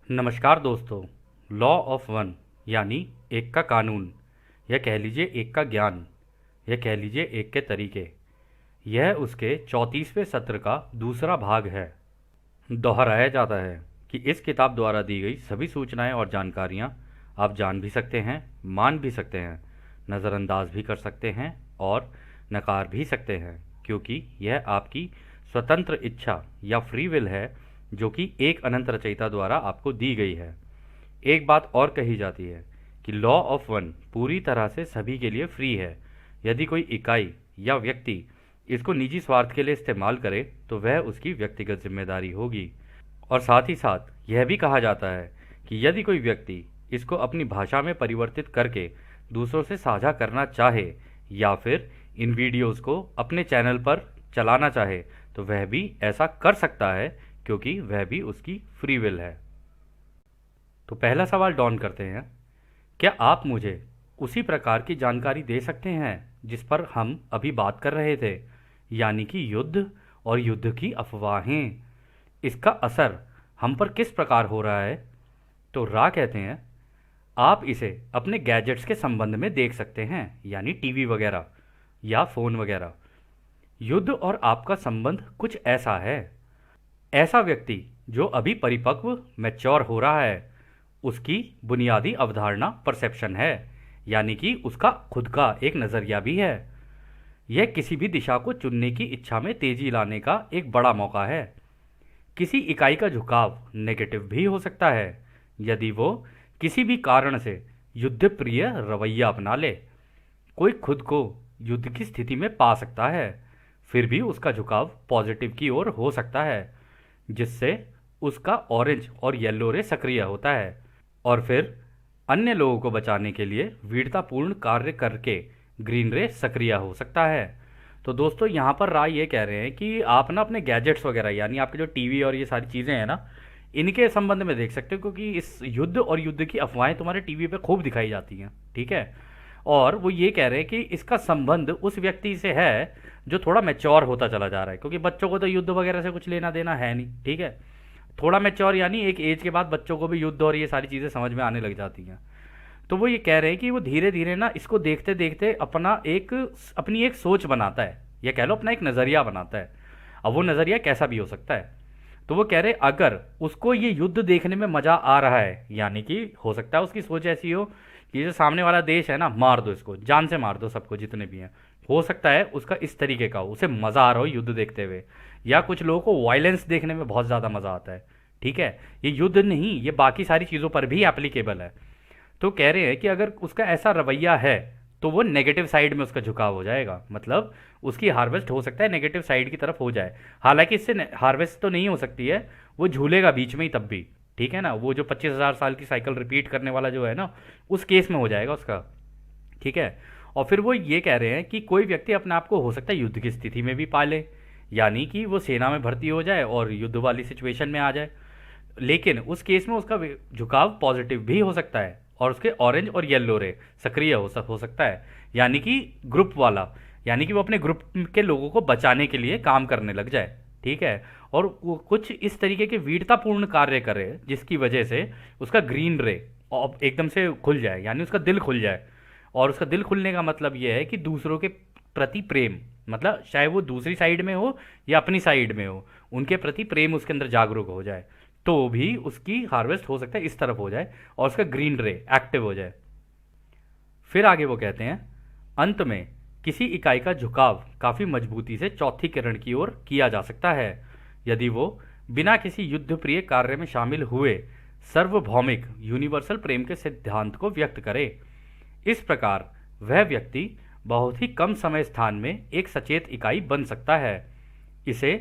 नमस्कार दोस्तों। Law of one यानी एक का कानून, यह कह लीजिए एक का ज्ञान, यह कह लीजिए एक के तरीके, यह उसके 34वें सत्र का दूसरा भाग है। दोहराया जाता है कि इस किताब द्वारा दी गई सभी सूचनाएं और जानकारियां आप जान भी सकते हैं, मान भी सकते हैं, नज़रअंदाज भी कर सकते हैं और नकार भी सकते हैं, क्योंकि यह आपकी स्वतंत्र इच्छा या फ्री विल है जो कि एक अनंत रचयिता द्वारा आपको दी गई है। एक बात और कही जाती है कि लॉ ऑफ वन पूरी तरह से सभी के लिए फ्री है। यदि कोई इकाई या व्यक्ति इसको निजी स्वार्थ के लिए इस्तेमाल करे तो वह उसकी व्यक्तिगत जिम्मेदारी होगी। और साथ ही साथ यह भी कहा जाता है कि यदि कोई व्यक्ति इसको अपनी भाषा में परिवर्तित करके दूसरों से साझा करना चाहे या फिर इन वीडियोस को अपने चैनल पर चलाना चाहे तो वह भी ऐसा कर सकता है, क्योंकि वह भी उसकी फ्री विल है। तो पहला सवाल डॉन करते हैं, क्या आप मुझे उसी प्रकार की जानकारी दे सकते हैं जिस पर हम अभी बात कर रहे थे, यानी कि युद्ध और युद्ध की अफवाहें, इसका असर हम पर किस प्रकार हो रहा है? तो रा कहते हैं, आप इसे अपने गैजेट्स के संबंध में देख सकते हैं, यानी टीवी वगैरह या फ़ोन वगैरह। युद्ध और आपका संबंध कुछ ऐसा है। ऐसा व्यक्ति जो अभी परिपक्व मैच्योर हो रहा है, उसकी बुनियादी अवधारणा परसेप्शन है, यानी कि उसका खुद का एक नज़रिया भी है। यह किसी भी दिशा को चुनने की इच्छा में तेजी लाने का एक बड़ा मौका है। किसी इकाई का झुकाव नेगेटिव भी हो सकता है यदि वो किसी भी कारण से युद्ध प्रिय रवैया अपना ले। कोई खुद को युद्ध की स्थिति में पा सकता है, फिर भी उसका झुकाव पॉजिटिव की ओर हो सकता है, जिससे उसका ऑरेंज और येलो रे सक्रिय होता है और फिर अन्य लोगों को बचाने के लिए वीरतापूर्ण कार्य करके ग्रीन रे सक्रिय हो सकता है। तो दोस्तों यहाँ पर राय ये कह रहे हैं कि आप ना अपने गैजेट्स वगैरह, यानी आपके जो टीवी और ये सारी चीज़ें हैं ना, इनके संबंध में देख सकते हो, क्योंकि इस युद्ध और युद्ध की अफवाहें तुम्हारे टीवी पे खूब दिखाई जाती हैं। ठीक है। और वो ये कह रहे हैं कि इसका संबंध उस व्यक्ति से है जो थोड़ा मैच्योर होता चला जा रहा है, क्योंकि बच्चों को तो युद्ध वगैरह से कुछ लेना देना है नहीं। ठीक है। थोड़ा मैच्योर यानी एक एज के बाद बच्चों को भी युद्ध और ये सारी चीज़ें समझ में आने लग जाती हैं। तो वो ये कह रहे हैं कि वो धीरे धीरे ना इसको देखते देखते अपनी एक सोच बनाता है, या कह लो अपना एक नज़रिया बनाता है। अब वो नज़रिया कैसा भी हो सकता है। तो वो कह रहे अगर उसको ये युद्ध देखने में मज़ा आ रहा है, यानी कि हो सकता है उसकी सोच ऐसी हो कि जो सामने वाला देश है ना, मार दो इसको, जान से मार दो सबको जितने भी हैं। हो सकता है उसका इस तरीके का हो, उसे मज़ा आ रहा हो युद्ध देखते हुए। या कुछ लोगों को वायलेंस देखने में बहुत ज़्यादा मज़ा आता है। ठीक है। ये युद्ध नहीं, ये बाकी सारी चीज़ों पर भी एप्लीकेबल है। तो कह रहे हैं कि अगर उसका ऐसा रवैया है तो वो नेगेटिव साइड में उसका झुकाव हो जाएगा, मतलब उसकी हार्वेस्ट हो सकता है नेगेटिव साइड की तरफ हो जाए। हालांकि इससे हार्वेस्ट तो नहीं हो सकती है, वो झूलेगा बीच में ही तब भी। ठीक है ना, वो जो 25,000 साल की साइकिल रिपीट करने वाला जो है ना, उस केस में हो जाएगा उसका। ठीक है। और फिर वो ये कह रहे हैं कि कोई व्यक्ति अपने आप को हो सकता है युद्ध की स्थिति में भी पाले, यानी कि वो सेना में भर्ती हो जाए और युद्ध वाली सिचुएशन में आ जाए। लेकिन उस केस में उसका झुकाव पॉजिटिव भी हो सकता है और उसके ऑरेंज और येलो रे सक्रिय हो सकता है, यानी कि ग्रुप वाला, यानी कि वो अपने ग्रुप के लोगों को बचाने के लिए काम करने लग जाए। ठीक है। और वो कुछ इस तरीके के वीरतापूर्ण कार्य करे जिसकी वजह से उसका ग्रीन रे एकदम से खुल जाए, यानी उसका दिल खुल जाए। और उसका दिल खुलने का मतलब ये है कि दूसरों के प्रति प्रेम, मतलब चाहे वो दूसरी साइड में हो या अपनी साइड में हो, उनके प्रति प्रेम उसके अंदर जागरूक हो जाए, तो भी उसकी हार्वेस्ट हो सकता है इस तरफ हो जाए और उसका ग्रीन रे एक्टिव हो जाए। फिर आगे वो कहते हैं, अंत में किसी इकाई का झुकाव काफ़ी मजबूती से चौथी किरण की ओर किया जा सकता है यदि वो बिना किसी युद्ध प्रिय कार्य में शामिल हुए सार्वभौमिक यूनिवर्सल प्रेम के सिद्धांत को व्यक्त करे। इस प्रकार वह व्यक्ति बहुत ही कम समय स्थान में एक सचेत इकाई बन सकता है। इसे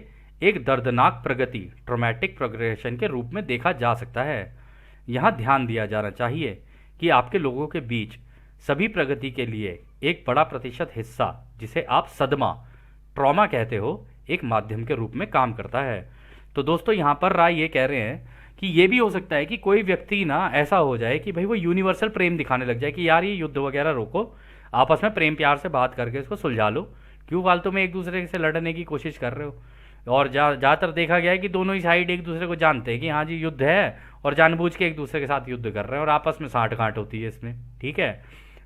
एक दर्दनाक प्रगति, ट्रॉमेटिक प्रोग्रेशन के रूप में देखा जा सकता है। यहाँ ध्यान दिया जाना चाहिए कि आपके लोगों के बीच सभी प्रगति के लिए एक बड़ा प्रतिशत हिस्सा, जिसे आप सदमा, ट्रॉमा कहते हो, एक माध्यम के रूप में काम करता है। तो दोस्तों यहाँ पर राय ये कह रहे हैं कि ये भी हो सकता है कि कोई व्यक्ति ना ऐसा हो जाए कि भाई वो यूनिवर्सल प्रेम दिखाने लग जाए कि यार ये युद्ध वगैरह रोको, आपस में प्रेम प्यार से बात करके इसको सुलझा लो, क्यों फालतू में एक दूसरे से लड़ने की कोशिश कर रहे हो। और ज़्यादातर देखा गया है कि दोनों ही साइड एक दूसरे को जानते हैं कि हाँ जी युद्ध है, और जानबूझ के एक दूसरे के साथ युद्ध कर रहे हैं और आपस में साठ गांठ होती है इसमें, ठीक है।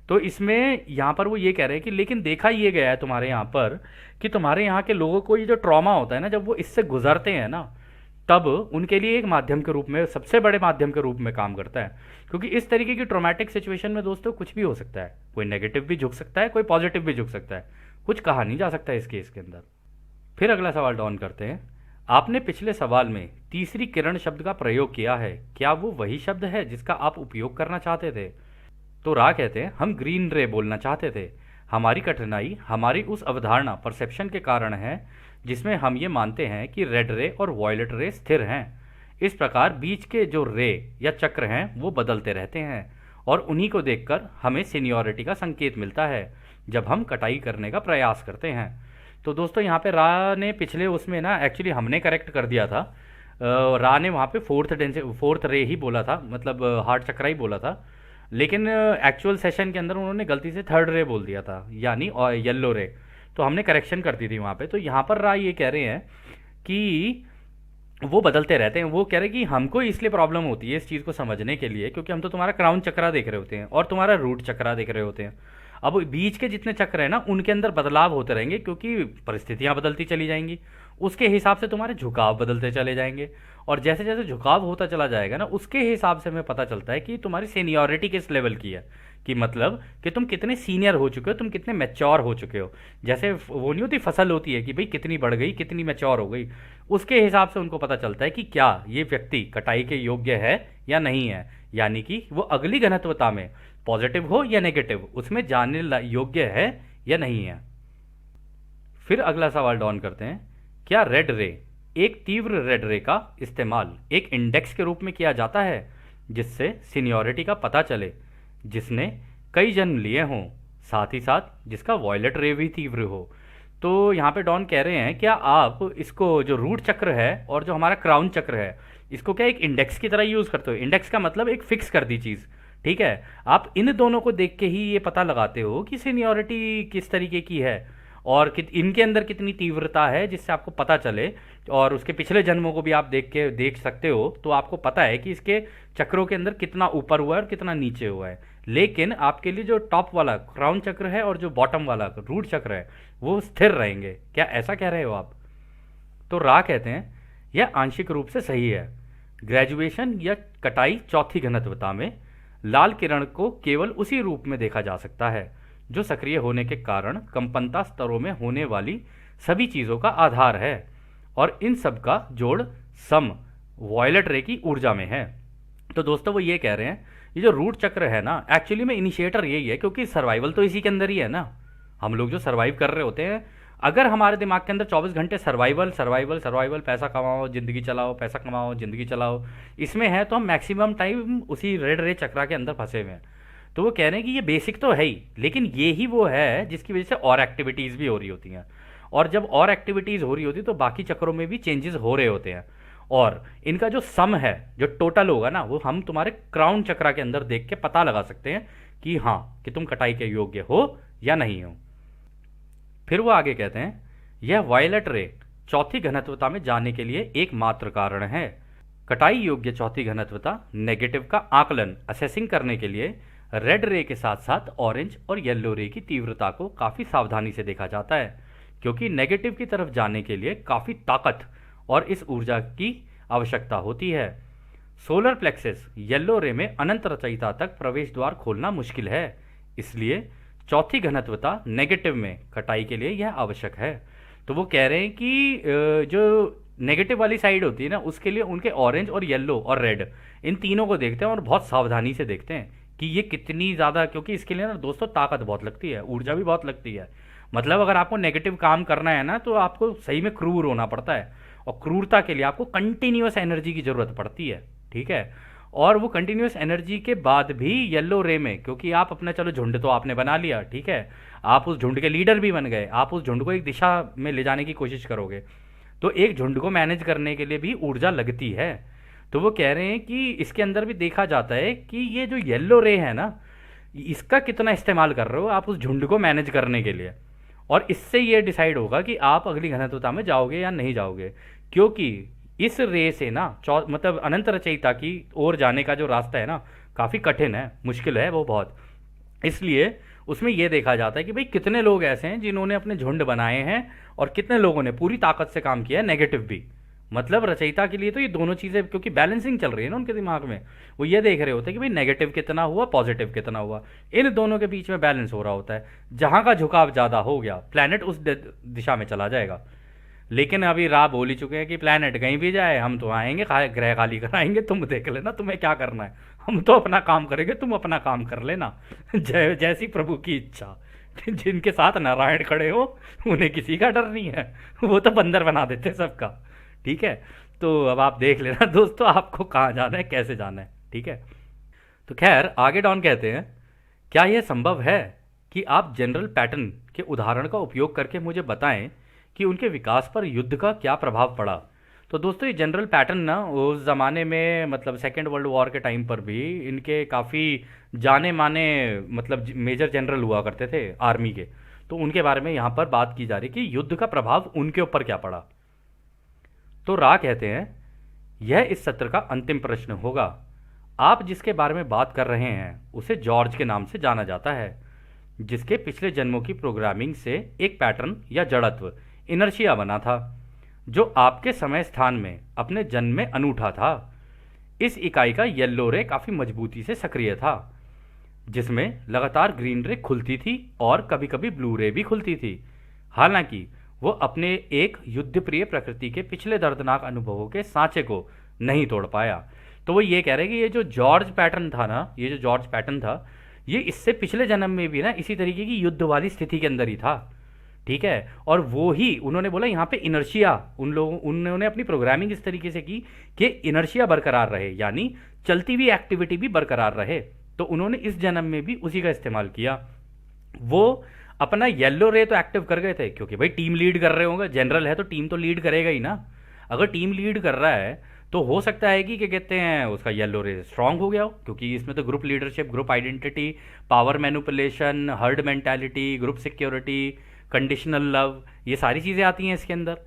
तो इसमें यहाँ पर वो ये कह रहे हैं कि लेकिन देखा ये गया है तुम्हारे यहाँ पर कि तुम्हारे यहाँ के लोगों को ये जो ट्रॉमा होता है ना, जब वो इससे गुजरते हैं ना, तब उनके लिए एक माध्यम के रूप में, सबसे बड़े माध्यम के रूप में काम करता है। क्योंकि इस तरीके की ट्रोमैटिक सिचुएशन में दोस्तों कुछ भी हो सकता है, कोई नेगेटिव भी झुक सकता है, कोई पॉजिटिव भी झुक सकता है, कुछ कहा नहीं जा सकता इस केस के अंदर। फिर अगला सवाल डॉन करते हैं। आपने पिछले सवाल में तीसरी किरण शब्द का प्रयोग किया है, क्या वो वही शब्द है जिसका आप उपयोग करना चाहते थे? तो रा कहते हैं हम ग्रीन रे बोलना चाहते थे। हमारी कठिनाई हमारी उस अवधारणा परसेप्शन के कारण है जिसमें हम ये मानते हैं कि रेड रे और वॉयलेट रे स्थिर हैं। इस प्रकार बीच के जो रे या चक्र हैं वो बदलते रहते हैं और उन्हीं को देखकर हमें सीनियरिटी का संकेत मिलता है जब हम कटाई करने का प्रयास करते हैं। तो दोस्तों यहाँ पे रा ने पिछले उसमें ना, एक्चुअली हमने करेक्ट कर दिया था, रा ने वहाँ पे फोर्थ रे ही बोला था, मतलब हार्ट चक्रा ही बोला था, लेकिन एक्चुअल सेशन के अंदर उन्होंने गलती से थर्ड रे बोल दिया था, यानी येलो रे। तो हमने करेक्शन कर दी थी वहाँ पे। तो यहाँ पर रा ये कह रहे हैं कि वो बदलते रहते हैं। वो कह रहे हैं कि हमको इसलिए प्रॉब्लम होती है इस चीज़ को समझने के लिए क्योंकि हम तो तुम्हारा क्राउन चक्रा देख रहे होते हैं और तुम्हारा रूट चक्रा देख रहे होते हैं। अब बीच के जितने चक्र हैं ना उनके अंदर बदलाव होते रहेंगे क्योंकि परिस्थितियां बदलती चली जाएंगी, उसके हिसाब से तुम्हारे झुकाव बदलते चले जाएंगे, और जैसे जैसे झुकाव होता चला जाएगा ना उसके हिसाब से हमें पता चलता है कि तुम्हारी सीनियरिटी किस लेवल की है, कि मतलब कि तुम कितने सीनियर हो चुके हो, तुम कितने मैच्योर हो चुके हो। जैसे वो नहीं होती फसल होती है कि भाई कितनी बढ़ गई, कितनी मैच्योर हो गई, उसके हिसाब से उनको पता चलता है कि क्या ये व्यक्ति कटाई के योग्य है या नहीं है, यानी कि वो अगली घनत्वता में पॉजिटिव हो या नेगेटिव उसमें जानने योग्य है या नहीं है। फिर अगला सवाल डॉन करते हैं, क्या रेड रे, एक तीव्र रेड रे का इस्तेमाल एक इंडेक्स के रूप में किया जाता है जिससे सीनियरिटी का पता चले, जिसने कई जन्म लिए हों, साथ ही साथ जिसका वॉयलेट रे भी तीव्र हो? तो यहाँ पे डॉन कह रहे हैं क्या आप इसको जो रूट चक्र है और जो हमारा क्राउन चक्र है इसको क्या एक इंडेक्स की तरह यूज़ करते हो? इंडेक्स का मतलब एक फिक्स कर दी चीज़, ठीक है। आप इन दोनों को देख के ही ये पता लगाते हो कि सीनियरिटी किस तरीके की है और इनके अंदर कितनी तीव्रता है, जिससे आपको पता चले। और उसके पिछले जन्मों को भी आप देख सकते हो तो आपको पता है कि इसके चक्रों के अंदर कितना ऊपर हुआ है और कितना नीचे हुआ है। लेकिन आपके लिए जो टॉप वाला क्राउन चक्र है और जो बॉटम वाला रूट चक्र है वो स्थिर रहेंगे, क्या ऐसा कह रहे हो आप? तो रा कहते हैं यह आंशिक रूप से सही है। ग्रेजुएशन या कटाई चौथी घनत्वता में लाल किरण को केवल उसी रूप में देखा जा सकता है जो सक्रिय होने के कारण कंपनता स्तरों में होने वाली सभी चीज़ों का आधार है, और इन सब का जोड़ सम वॉयलेट रे की ऊर्जा में है। तो दोस्तों वो ये कह रहे हैं ये जो रूट चक्र है ना, एक्चुअली में इनिशिएटर यही है क्योंकि सर्वाइवल तो इसी के अंदर ही है ना। हम लोग जो सर्वाइव कर रहे होते हैं, अगर हमारे दिमाग के अंदर 24 घंटे सर्वाइवल सर्वाइवल सर्वाइवल, पैसा कमाओ ज़िंदगी चलाओ, पैसा कमाओ ज़िंदगी चलाओ, इसमें है तो हम मैक्सिमम टाइम उसी रेड रे चक्रा के अंदर फंसे हुए हैं। तो वो कह रहे हैं कि ये बेसिक तो है ही, लेकिन ये ही वो है जिसकी वजह से और एक्टिविटीज़ भी हो रही होती हैं, और जब और एक्टिविटीज़ हो रही होती तो बाकी चक्रों में भी चेंजेस हो रहे होते हैं, और इनका जो सम है, जो टोटल होगा ना, वो हम तुम्हारे क्राउन चक्रा के अंदर देख के पता लगा सकते हैं कि हाँ कि तुम कटाई के योग्य हो या नहीं हो। फिर वो आगे कहते हैं यह वायलेट रे चौथी घनत्वता में जाने के लिए एकमात्र कारण है। कटाई योग्य चौथी घनत्वता नेगेटिव का आकलन असेसिंग करने के लिए रेड रे के साथ साथ ऑरेंज और येलो रे की तीव्रता को काफ़ी सावधानी से देखा जाता है, क्योंकि नेगेटिव की तरफ जाने के लिए काफ़ी ताकत और इस ऊर्जा की आवश्यकता होती है। सोलर प्लेक्सस येलो रे में अनंत रचयिता तक प्रवेश द्वार खोलना मुश्किल है, इसलिए चौथी घनत्वता नेगेटिव में कटाई के लिए यह आवश्यक है। तो वो कह रहे हैं कि जो नेगेटिव वाली साइड होती है ना, उसके लिए उनके ऑरेंज और येलो और रेड, इन तीनों को देखते हैं और बहुत सावधानी से देखते हैं कि ये कितनी ज़्यादा, क्योंकि इसके लिए ना दोस्तों ताकत बहुत लगती है, ऊर्जा भी बहुत लगती है। मतलब अगर आपको नेगेटिव काम करना है ना तो आपको सही में क्रूर होना पड़ता है, और क्रूरता के लिए आपको कंटिन्यूस एनर्जी की ज़रूरत पड़ती है, ठीक है। और वो कंटिन्यूस एनर्जी के बाद भी येलो रे में, क्योंकि आप अपना चलो झुंड तो आपने बना लिया, ठीक है, आप उस झुंड के लीडर भी बन गए, आप उस झुंड को एक दिशा में ले जाने की कोशिश करोगे, तो एक झुंड को मैनेज करने के लिए भी ऊर्जा लगती है। तो वो कह रहे हैं कि इसके अंदर भी देखा जाता है कि ये जो येलो रे है ना, इसका कितना इस्तेमाल कर रहे हो आप उस झुंड को मैनेज करने के लिए, और इससे ये डिसाइड होगा कि आप अगली घनत्वता में जाओगे या नहीं जाओगे, क्योंकि इस रे से ना मतलब अनंत रचयिता की ओर जाने का जो रास्ता है ना, काफ़ी कठिन है, मुश्किल है वो बहुत। इसलिए उसमें यह देखा जाता है कि भाई कितने लोग ऐसे हैं जिन्होंने अपने झुंड बनाए हैं और कितने लोगों ने पूरी ताकत से काम किया है, नेगेटिव भी। मतलब रचयिता के लिए तो ये दोनों चीज़ें, क्योंकि बैलेंसिंग चल रही है ना उनके दिमाग में, वो ये देख रहे होते हैं कि भाई नेगेटिव कितना हुआ, पॉजिटिव कितना हुआ, इन दोनों के बीच में बैलेंस हो रहा होता है। जहाँ का झुकाव ज़्यादा हो गया, प्लैनेट उस दिशा में चला जाएगा। लेकिन अभी रा बोल ही चुके हैं कि प्लैनेट कहीं भी जाए, हम तो आएंगे, ग्रह खाली कराएंगे, तुम देख लेना तुम्हें क्या करना है, हम तो अपना काम करेंगे, तुम अपना काम कर लेना। जैसी प्रभु की इच्छा। जिनके साथ नारायण खड़े हो उन्हें किसी का डर नहीं है, वो तो बंदर बना देते सबका। ठीक है, तो अब आप देख लेना दोस्तों, आपको कहाँ जाना है, कैसे जाना है। ठीक है, तो खैर आगे डॉन कहते हैं, क्या यह संभव है कि आप जनरल पैटर्न के उदाहरण का उपयोग करके मुझे बताएं कि उनके विकास पर युद्ध का क्या प्रभाव पड़ा। तो दोस्तों ये जनरल पैटर्न ना उस ज़माने में, मतलब सेकेंड वर्ल्ड वॉर के टाइम पर भी इनके काफ़ी जाने माने मतलब मेजर जनरल हुआ करते थे आर्मी के। तो उनके बारे में यहाँ पर बात की जा रही कि युद्ध का प्रभाव उनके ऊपर क्या पड़ा। तो रा कहते हैं, यह इस सत्र का अंतिम प्रश्न होगा। आप जिसके बारे में बात कर रहे हैं उसे जॉर्ज के नाम से जाना जाता है, जिसके पिछले जन्मों की प्रोग्रामिंग से एक पैटर्न या जड़त्व इनर्शिया बना था, जो आपके समय स्थान में अपने जन्म में अनूठा था। इस इकाई का येलो रे काफ़ी मजबूती से सक्रिय था, जिसमें लगातार ग्रीन रे खुलती थी और कभी कभी ब्लू रे भी खुलती थी। हालांकि वो अपने एक युद्धप्रिय प्रकृति के पिछले दर्दनाक अनुभवों के सांचे को नहीं तोड़ पाया। तो वो ये कह रहे हैं कि ये जो जॉर्ज पैटर्न था ना, ये जो जॉर्ज पैटर्न था, ये इससे पिछले जन्म में भी ना इसी तरीके की युद्ध वाली स्थिति के अंदर ही था। ठीक है, और वो ही उन्होंने बोला यहाँ पे इनर्शिया, उन्होंने अपनी प्रोग्रामिंग इस तरीके से की कि इनर्शिया बरकरार रहे, यानी चलती हुई एक्टिविटी भी बरकरार रहे। तो उन्होंने इस जन्म में भी उसी का इस्तेमाल किया। वो अपना येलो रे तो एक्टिव कर गए थे, क्योंकि भाई टीम लीड कर रहे होंगे, जनरल है तो टीम तो लीड करेगा ही ना। अगर टीम लीड कर रहा है तो हो सकता है कि क्या कहते हैं उसका येलो रे स्ट्रांग हो गया हो, क्योंकि इसमें तो group leadership, group identity, power manipulation, herd mentality, group security, conditional love, ये सारी चीज़ें आती हैं इसके अंदर।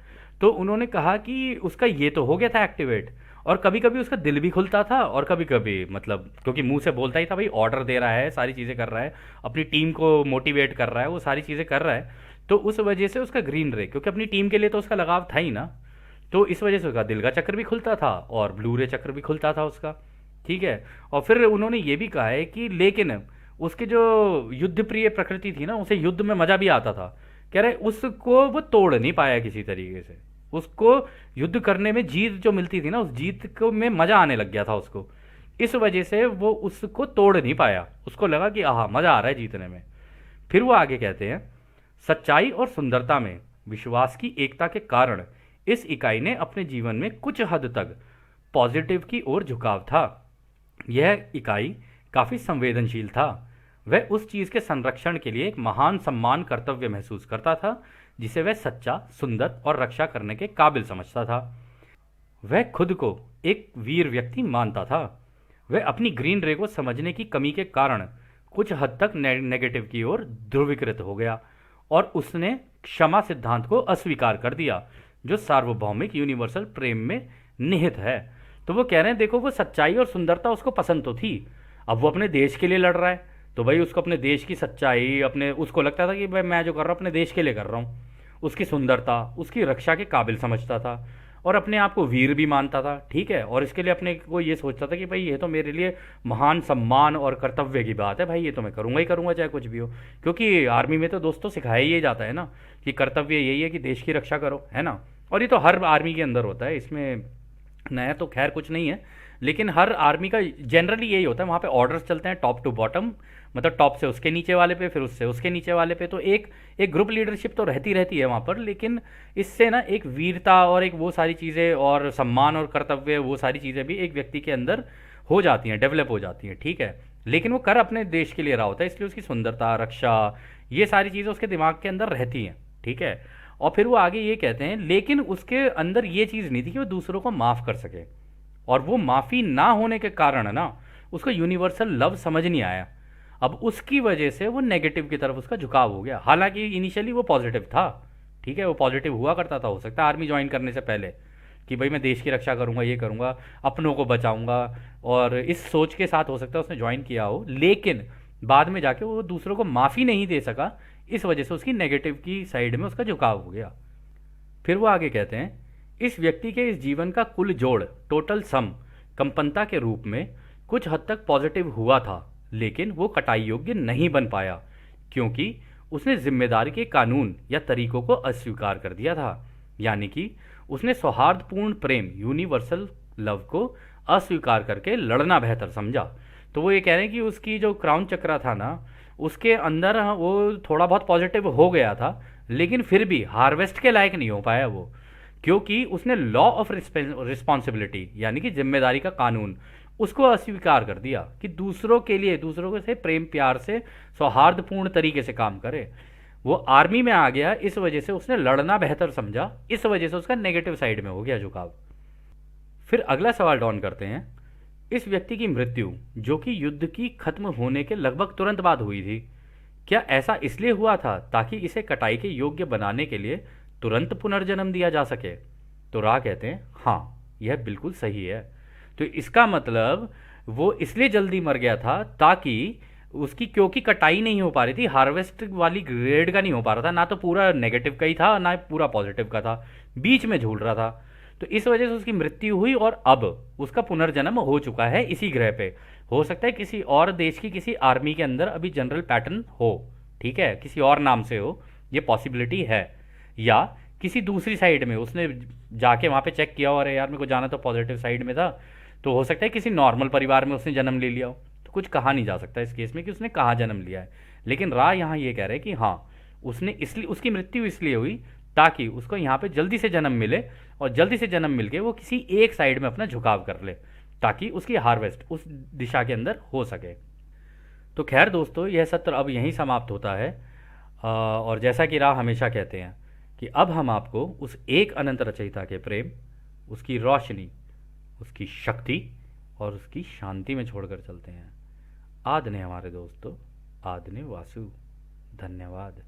तो उन्होंने कहा कि उसका ये तो हो गया था एक्टिवेट, और कभी कभी उसका दिल भी खुलता था, और कभी कभी मतलब क्योंकि मुंह से बोलता ही था भाई, ऑर्डर दे रहा है, सारी चीज़ें कर रहा है, अपनी टीम को मोटिवेट कर रहा है, वो सारी चीज़ें कर रहा है। तो उस वजह से उसका ग्रीन रे, क्योंकि अपनी टीम के लिए तो उसका लगाव था ही ना, तो इस वजह से उसका दिल का चक्र भी खुलता था और ब्लू रे चक्र भी खुलता था उसका। ठीक है, और फिर उन्होंने ये भी कहा है कि लेकिन उसकी जो युद्ध प्रिय प्रकृति थी ना, उसे युद्ध में मज़ा भी आता था। कह रहे उसको वो तोड़ नहीं पाया किसी तरीके से, उसको युद्ध करने में जीत जो मिलती थी ना, उस जीत को में मज़ा आने लग गया था उसको। इस वजह से वो उसको तोड़ नहीं पाया, उसको लगा कि आहा मज़ा आ रहा है जीतने में। फिर वो आगे कहते हैं, सच्चाई और सुंदरता में विश्वास की एकता के कारण इस इकाई ने अपने जीवन में कुछ हद तक पॉजिटिव की ओर झुकाव था। यह इकाई काफ़ी संवेदनशील था। वह उस चीज़ के संरक्षण के लिए एक महान सम्मान कर्तव्य महसूस करता था, जिसे वह सच्चा, सुंदर और रक्षा करने के काबिल समझता था। वह खुद को एक वीर व्यक्ति मानता था। वह अपनी ग्रीन रे को समझने की कमी के कारण कुछ हद तक नेगेटिव की ओर ध्रुवीकृत हो गया, और उसने क्षमा सिद्धांत को अस्वीकार कर दिया, जो सार्वभौमिक यूनिवर्सल प्रेम में निहित है। तो वो कह रहे हैं देखो, वो सच्चाई और सुंदरता उसको पसंद तो थी, अब वो अपने देश के लिए लड़ रहा है, तो भाई उसको अपने देश की सच्चाई, अपने उसको लगता था कि भाई मैं जो कर रहा हूँ अपने देश के लिए कर रहा हूँ, उसकी सुंदरता, उसकी रक्षा के काबिल समझता था, और अपने आप को वीर भी मानता था। ठीक है, और इसके लिए अपने को ये सोचता था कि भाई ये तो मेरे लिए महान सम्मान और कर्तव्य की बात है, भाई ये तो मैं करूँगा ही करूँगा चाहे कुछ भी हो। क्योंकि आर्मी में तो दोस्तों सिखाया ही जाता है ना कि कर्तव्य यही है कि देश की रक्षा करो, है ना। और ये तो हर आर्मी के अंदर होता है, इसमें नया तो खैर कुछ नहीं है, लेकिन हर आर्मी का जनरली यही होता है। वहाँ पे ऑर्डर्स चलते हैं टॉप टू बॉटम, मतलब टॉप से उसके नीचे वाले पे, फिर उससे उसके नीचे वाले पे, तो एक एक ग्रुप लीडरशिप तो रहती है वहाँ पर। लेकिन इससे ना एक वीरता और एक वो सारी चीज़ें और सम्मान और कर्तव्य, वो सारी चीज़ें भी एक व्यक्ति के अंदर हो जाती हैं, डेवलप हो जाती हैं। ठीक है, लेकिन वो कर अपने देश के लिए रहा होता है, इसलिए उसकी सुंदरता, रक्षा, ये सारी चीज़ें उसके दिमाग के अंदर रहती हैं। ठीक है, और फिर वो आगे ये कहते हैं, लेकिन उसके अंदर ये चीज़ नहीं थी कि वो दूसरों को माफ़ कर सके, और वो माफ़ी ना होने के कारण ना उसको यूनिवर्सल लव समझ नहीं आया। अब उसकी वजह से वो नेगेटिव की तरफ उसका झुकाव हो गया। हालांकि इनिशियली वो पॉजिटिव था, ठीक है, वो पॉजिटिव हुआ करता था, हो सकता है आर्मी ज्वाइन करने से पहले कि भाई मैं देश की रक्षा करूंगा, ये करूंगा, अपनों को बचाऊंगा, और इस सोच के साथ हो सकता है उसने ज्वाइन किया हो। लेकिन बाद में जाके वो दूसरों को माफ़ी नहीं दे सका, इस वजह से उसकी नेगेटिव की साइड में उसका झुकाव हो गया। फिर वो आगे कहते हैं, इस व्यक्ति के इस जीवन का कुल जोड़, टोटल सम, कंपनता के रूप में कुछ हद तक पॉजिटिव हुआ था, लेकिन वो कटाई योग्य नहीं बन पाया, क्योंकि उसने जिम्मेदारी के कानून या तरीकों को अस्वीकार कर दिया था। यानी कि उसने सौहार्दपूर्ण प्रेम, यूनिवर्सल लव को अस्वीकार करके लड़ना बेहतर समझा। तो वो ये कह रहे हैं कि उसकी जो क्राउन चक्रा था ना, उसके अंदर वो थोड़ा बहुत पॉजिटिव हो गया था, लेकिन फिर भी हार्वेस्ट के लायक नहीं हो पाया वो, क्योंकि उसने लॉ ऑफ रिस्पॉन्सिबिलिटी यानी कि जिम्मेदारी का कानून, उसको अस्वीकार कर दिया कि दूसरों के लिए, दूसरों से प्रेम प्यार से सौहार्दपूर्ण तरीके से काम करे। वो आर्मी में आ गया, इस वजह से उसने लड़ना बेहतर समझा, इस वजह से उसका नेगेटिव साइड में हो गया झुकाव। फिर अगला सवाल डाउन करते हैं, इस व्यक्ति की मृत्यु जो कि युद्ध की खत्म होने के लगभग तुरंत बाद हुई थी, क्या ऐसा इसलिए हुआ था ताकि इसे कटाई के योग्य बनाने के लिए तुरंत पुनर्जन्म दिया जा सके? तो रा कहते हैं हाँ, यह बिल्कुल सही है। तो इसका मतलब वो इसलिए जल्दी मर गया था ताकि उसकी, क्योंकि कटाई नहीं हो पा रही थी, हार्वेस्ट वाली ग्रेड का नहीं हो पा रहा था, ना तो पूरा नेगेटिव का ही था ना पूरा पॉजिटिव का था, बीच में झूल रहा था। तो इस वजह से उसकी मृत्यु हुई और अब उसका पुनर्जन्म हो चुका है इसी ग्रह पे। हो सकता है किसी और देश की किसी आर्मी के अंदर अभी जनरल पैटर्न हो, ठीक है, किसी और नाम से हो, ये पॉसिबिलिटी है, या किसी दूसरी साइड में उसने जाके वहाँ पे चेक किया हो, अरे यार मेरे को जाना तो पॉजिटिव साइड में था, तो हो सकता है किसी नॉर्मल परिवार में उसने जन्म ले लिया हो। तो कुछ कहा नहीं जा सकता इस केस में कि उसने कहाँ जन्म लिया है। लेकिन रा यहाँ ये कह रहे हैं कि हाँ, उसने इसलिए, उसकी मृत्यु इसलिए हुई ताकि उसको यहाँ पे जल्दी से जन्म मिले, और जल्दी से जन्म मिल के वो किसी एक साइड में अपना झुकाव कर ले, ताकि उसकी हार्वेस्ट उस दिशा के अंदर हो सके। तो खैर दोस्तों, यह सत्र अब यहीं समाप्त होता है। और जैसा कि राह हमेशा कहते हैं कि अब हम आपको उस एक अनंत रचयिता के प्रेम, उसकी रोशनी, उसकी शक्ति और उसकी शांति में छोड़कर चलते हैं। आदने हमारे दोस्तों, आदने वासु। धन्यवाद।